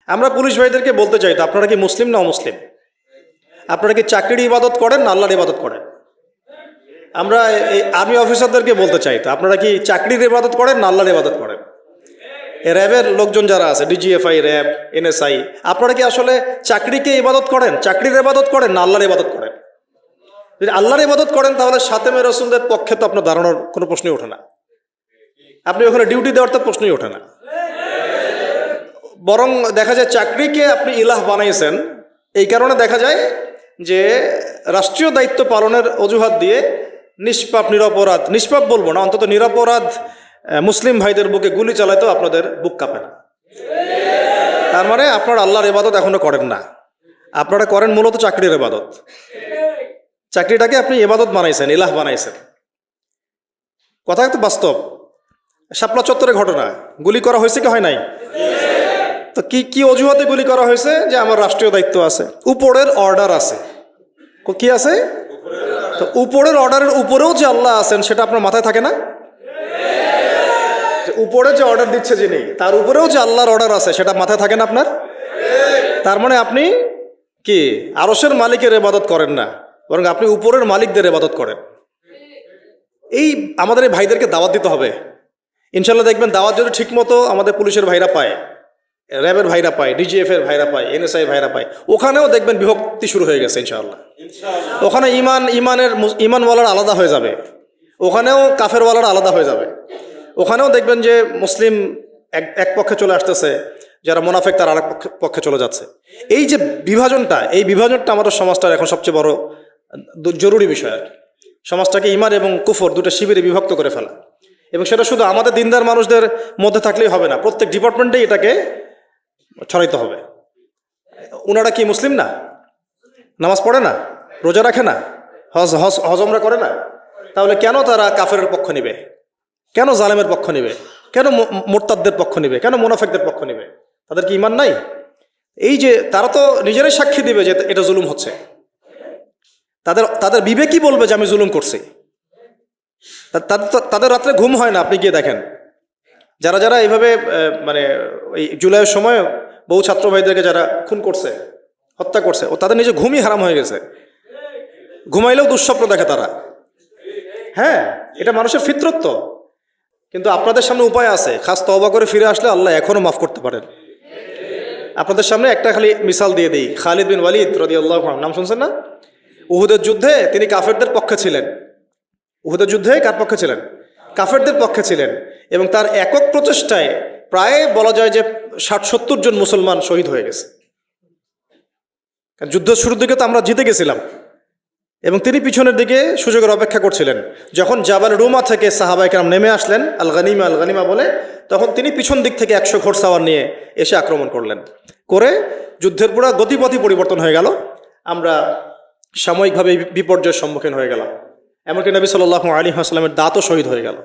আমরা পুলিশ ভাইদেরকে বলতে চাই, তো আপনারা কি মুসলিম না অমুসলিম? আপনারা কি চাকরির ইবাদত করেন না আল্লাহর ইবাদত করেন? আমরা এই আর্মি অফিসারদেরকে বলতে চাই, তো আপনারা কি চাকরির ইবাদত করেন না আল্লাহর ইবাদত করেন? র্যাবের লোকজন যারা আছে, ডিজিএফআই, র্যাব, এনএসআই, আপনারা কি আসলে চাকরিকে ইবাদত করেন, চাকরির ইবাদত করেন না আল্লাহর ইবাদত করেন? যদি আল্লাহর ইবাদত করেন তাহলে সাতেমে রসুলদের পক্ষে তো আপনার দাঁড়ানোর কোনো প্রশ্নই ওঠে না, আপনি ওখানে ডিউটি দেওয়ার তো প্রশ্নই ওঠে না। বরং দেখা যায় চাকরিকে আপনি ইলাহ বানাইছেন, এই কারণে দেখা যায় যে রাষ্ট্রীয় দায়িত্ব পালনের অজুহাত দিয়ে নিষ্পাপ নিরপরাধ, নিষ্পাপ বলবো না, অন্তত নিরপরাধ মুসলিম ভাইদের বুকে গুলি চালাইতেও আপনাদের বুক কাঁপে না। তার মানে আপনারা আল্লাহর ইবাদত এখনো করেন না, আপনারা করেন মূলত চাকরির ইবাদত। চাকরিটাকে আপনি ইবাদত বানাইছেন, ইলাহ বানাইছেন। কথা তো বাস্তব। শাপলা চত্বরে ঘটনা, গুলি করা হয়েছে কি হয় নাই? তো কি কি অজুহাতে গুলি করা হয়েছে? যে আমার রাষ্ট্রীয় দায়িত্ব আছে, উপরের অর্ডার আছে। কি আছে? তো উপরের অর্ডারের উপরেও যে আল্লাহ আছেন সেটা আপনার মাথায় থাকে না? উপরে যে অর্ডার দিচ্ছে যিনি, তার উপরেও যে আল্লাহর অর্ডার আছে সেটা মাথায় থাকে না আপনার? তার মানে আপনি কি আরশের মালিকের ইবাদত করেন না, বরং আপনি উপরের মালিকদের ইবাদত করেন। এই আমাদের এই ভাইদেরকে দাওয়াত দিতে হবে। ইনশাল্লাহ দেখবেন দাওয়াত যদি ঠিক মতো আমাদের পুলিশের ভাইরা পায়, র্যাবের ভাইরা পায়, ডিজিএফ এর ভাইরা পায়, এনএসআই ভাইরা পায়, ওখানেও দেখবেন বিভক্তি শুরু হয়ে গেছে ইনশাআল্লাহ। ওখানে ইমানওয়ালার আলাদা হয়ে যাবে, ওখানেও কাফেরওয়ালার আলাদা হয়ে যাবে। ওখানেও দেখবেন যে মুসলিম এক পক্ষে চলে আসতেছে, যারা মুনাফিক তার আরেক পক্ষে চলে যাচ্ছে। এই যে বিভাজনটা, এই বিভাজনটা আমাদের সমাজটার এখন সবচেয়ে বড় জরুরি বিষয় আর কি। সমাজটাকে ইমান এবং কুফর দুটো শিবিরে বিভক্ত করে ফেলা, এবং সেটা শুধু আমাদের দিনদার মানুষদের মধ্যে থাকলেই হবে না, প্রত্যেক ডিপার্টমেন্টেই এটাকে ছড়াইতে হবে। ওনারা কি মুসলিম না? নামাজ পড়ে না, রোজা রাখে না, হজমরা করে না? তাহলে কেন তারা কাফেরের পক্ষ নিবে? কেন জালেমের পক্ষ নিবে? কেন মোরতাদদের পক্ষ নিবে? কেন মুনাফিকদের পক্ষ নিবে? তাদের কি ইমান নাই? এই যে তারা তো নিজেরাই সাক্ষী দিবে যে এটা জুলুম হচ্ছে। তাদের বিবেকই বলবে যে আমি জুলুম করছি। তাদের রাত্রে ঘুম হয় না। আপনি গিয়ে দেখেন, যারা যারা এইভাবে মানে ওই জুলাইয়ের সময় বহু ছাত্র ভাইদেরকে যারা খুন করছে, হত্যা করছে, ও তাদের নিজে ঘুমই হারাম হয়ে গেছে। ঘুমাইলেও দুঃস্বপ্ন দেখে তারা। হ্যাঁ, এটা মানুষের ফিতরত। কিন্তু আপনাদের সামনে উপায় আছে, খাস তওবা করে ফিরে আসলে আল্লাহ এখনো মাফ করতে পারেন। আপনাদের সামনে একটা খালি মিসাল দিয়ে দিই। খালিদ বিন ওয়ালিদ রাদিয়াল্লাহু আনহু, নাম শুনছেন না? উহুদের যুদ্ধে তিনি কাফেরদের পক্ষে ছিলেন। উহুদের যুদ্ধে কার পক্ষে ছিলেন? কাফেরদের পক্ষে ছিলেন। এবং তার একক প্রচেষ্টায় প্রায় বলা যায় যে 60-70 জন মুসলমান শহীদ হয়ে গেছে। যুদ্ধের শুরুর দিকে তো আমরা জিতে গেছিলাম, এবং তিনি পিছনের দিকে সুযোগের অপেক্ষা করছিলেন। যখন জাবাল রুমা থেকে সাহাবায়ে কেরাম নেমে আসলেন আল গানিমা বলে, তখন তিনি পিছন দিক থেকে 100 ঘোড়সাওয়ার নিয়ে এসে আক্রমণ করলেন। করে যুদ্ধের পুরো গতিপথই পরিবর্তন হয়ে গেল। আমরা সাময়িকভাবে বিপর্যয়ের সম্মুখীন হয়ে গেলাম। এমনকি নবী সাল্লাল্লাহু আলাইহি ওয়াসাল্লামের দাঁতও শহীদ হয়ে গেল।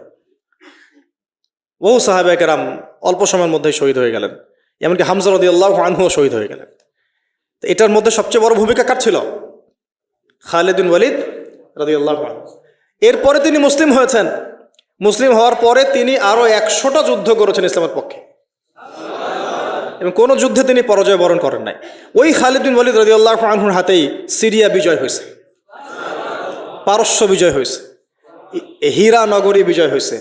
বহু সাহাবায়ে কেরাম অল্প সময়ের মধ্যেই শহীদ হয়ে গেলেন। এমনকি হামজা রাদিয়াল্লাহু আনহুও শহীদ হয়ে গেলেন। তো এটার মধ্যে সবচেয়ে বড় ভূমিকা কার ছিল? খালিদ বিন ওয়ালিদ রাদিয়াল্লাহু আনহু। এরপরে তিনি মুসলিম হয়েছেন। মুসলিম হওয়ার পরে তিনি আরো 100টা যুদ্ধ করেছেন ইসলামের পক্ষে, এবং কোনো যুদ্ধে তিনি পরাজয় বরণ করেন নাই। ওই খালিদ বিন ওয়ালিদ রাদিয়াল্লাহু আনহুর হাতেই সিরিয়া বিজয় হয়েছে, পারস্য বিজয় হয়েছে, হীরা নগরী বিজয় হয়েছে,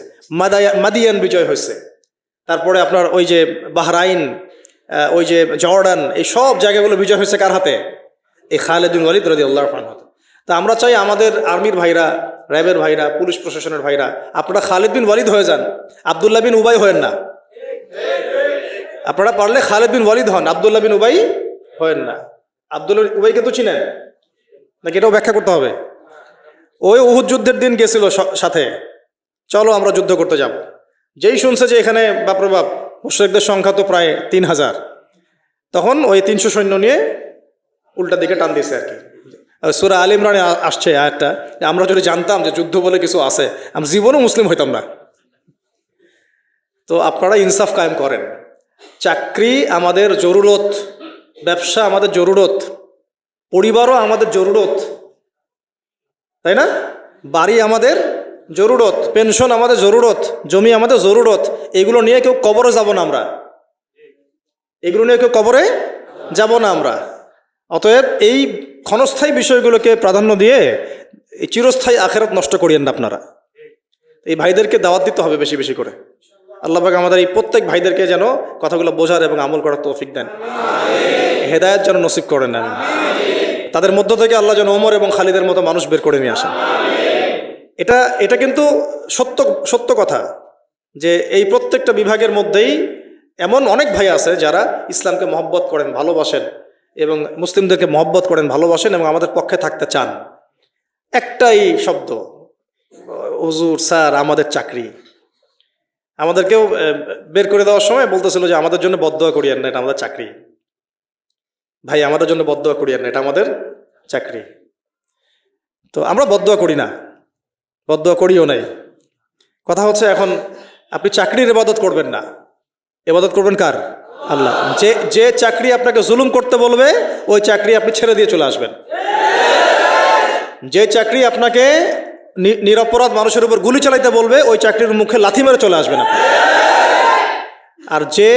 মাদিয়ান বিজয় হয়েছে। তারপরে আপনার ওই যে বাহরাইন, ওই যে জর্ডান, এই সব জায়গাগুলো বিজয় হয়েছে কার হাতে? এই খালিদ বিন ওয়ালিদ রাদিয়াল্লাহু আনহু। তা আমরা চাই আমাদের আর্মির ভাইরা, র্যাবের ভাইরা, পুলিশ প্রশাসনের ভাইরা, আপনারা খালিদ বিন ওয়ালিদ হয়ে যান, আব্দুল্লাহ বিন উবাই হয়েন না। আপনারা পারলে খালিদ বিন ওয়ালিদ হন, আব্দুল্লাহ বিন উবাই হয়েন না। আব্দুল্লাহ উবাইকে তো চিনেন নাকি? এটাও ব্যাখ্যা করতে হবে। ওই উহুদ যুদ্ধের দিন গেছিল সাথে, চলো আমরা যুদ্ধ করতে যাব। যেই শুনছে যে এখানে বাপরে বাপ মুশরিকদের সংখ্যা তো প্রায় 3000, তখন ওই 300 সৈন্য নিয়ে উল্টা দিকে টান দিয়েছে আর কি। সূরা আলে ইমরানে আসছে আয়াতটা, আমরা যদি জানতাম যে যুদ্ধ বলে কিছু আছে, আমরা জীবনও মুসলিম হইতাম না। তো আপনারা ইনসাফ কায়েম করেন। চাকরি আমাদের জরুরত, ব্যবসা আমাদের জরুরত, পরিবারও আমাদের জরুরত, তাই না? বাড়ি আমাদের জরুরত, পেনশন আমাদের জরুরত, জমি আমাদের জরুরত। এগুলো নিয়ে কেউ কবরে যাব না আমরা। এগুলো নিয়ে কেউ কবরে যাব না আমরা। অতএব এই ক্ষণস্থায়ী বিষয়গুলোকে প্রাধান্য দিয়ে এই চিরস্থায়ী আখেরাত নষ্ট করিয়েন না আপনারা। এই ভাইদেরকে দাওয়াত দিতে হবে বেশি বেশি করে। আল্লাহ পাক আমাদের এই প্রত্যেক ভাইদেরকে যেন কথাগুলো বোঝার এবং আমল করার তৌফিক দেন, হেদায়েত যেন নসিব করে নেন। তাদের মধ্য থেকে আল্লাহ যেন ওমর এবং খালিদের মতো মানুষ বের করে নিয়ে আসেন। এটা কিন্তু সত্য কথা যে এই প্রত্যেকটা বিভাগের মধ্যেই এমন অনেক ভাই আছে যারা ইসলামকে মহব্বত করেন, ভালোবাসেন এবং মুসলিমদেরকে মহব্বত করেন, ভালোবাসেন এবং আমাদের পক্ষে থাকতে চান। একটাই শব্দ, হুজুর স্যার আমাদের চাকরি। আমাদেরকেও বের করে দেওয়ার সময় বলতেছিল যে আমাদের জন্য বদদোয়া করিয়েন না, এটা আমাদের চাকরি। ভাই আমাদের জন্য বদদোয়া করিয়েন না, এটা আমাদের চাকরি। তো আমরা বদদোয়া করি না, বদদোয়া করিও নাই। কথা হচ্ছে এখন আপনি চাকরির ইবাদত করবেন না, ইবাদত করবেন কার? আল্লাহ। যে চাকরি আপনাকে জুলুম করতে বলবে ওই চাকরি আপনি ছেড়ে দিয়ে চলে আসবেন। যে চাকরি আপনাকে নিরপরাধ মানুষের উপর গুলি চালাইতে বলবে ওই চাকরির মুখে লাথি মেরে চলে আসবেন আপনি। আর যে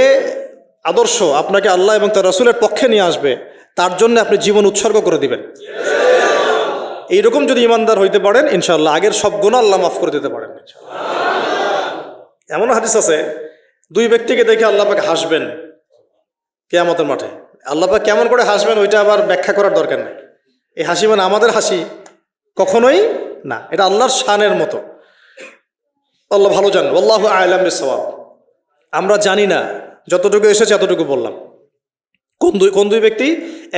আদর্শ আপনাকে আল্লাহ এবং তার রাসূলের পক্ষে নিয়ে আসবে তার জন্য আপনি জীবন উৎসর্গ করে দিবেন। এইরকম যদি ইমানদার হইতে পারেন ইনশাআল্লাহ আগের সব গুনাহ আল্লাহ মাফ করে দিতে পারেন। এমন হাদিস আছে, দুই ব্যক্তিকে দেখে আল্লাহ পাক হাসবেন কিয়ামতের মাঠে। আল্লাহ পাক কেমন করে হাসবেন ওইটা আবার ব্যাখ্যা করার দরকার নেই। এই হাসি মানে আমাদের হাসি কখনোই না, এটা আল্লাহর শানের মতো। আল্লাহ ভালো জানেন, আল্লাহু আ'লাম বিস-সাওয়াব। আমরা জানি না, যতটুকু এসেছে এতটুকু বললাম। কোন দুই ব্যক্তি?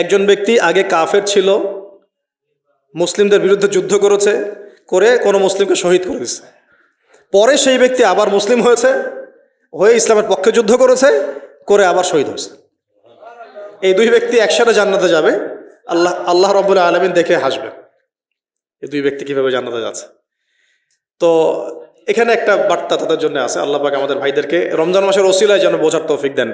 একজন ব্যক্তি আগে কাফের ছিল, মুসলিমদের বিরুদ্ধে যুদ্ধ করেছে, করে কোনো মুসলিমকে শহীদ করে দিচ্ছে। পরে সেই ব্যক্তি আবার মুসলিম হয়ে ইসলামের পক্ষে যুদ্ধ করেছে, করে আবার শহীদ হয়েছে। এই দুই ব্যক্তি একসাথে জান্নাতে যাবে। আল্লাহ রাব্বুল আলামিন দেখে হাসবেন, এই দুই ব্যক্তি কিভাবে জান্নাতে যাচ্ছে। তো এখানে একটা বার্তা তাদের জন্য আছে। আল্লাহ পাক আমাদের ভাইদেরকে রমজান মাসের ওসিলায় যেন বোঝার তৌফিক দেন।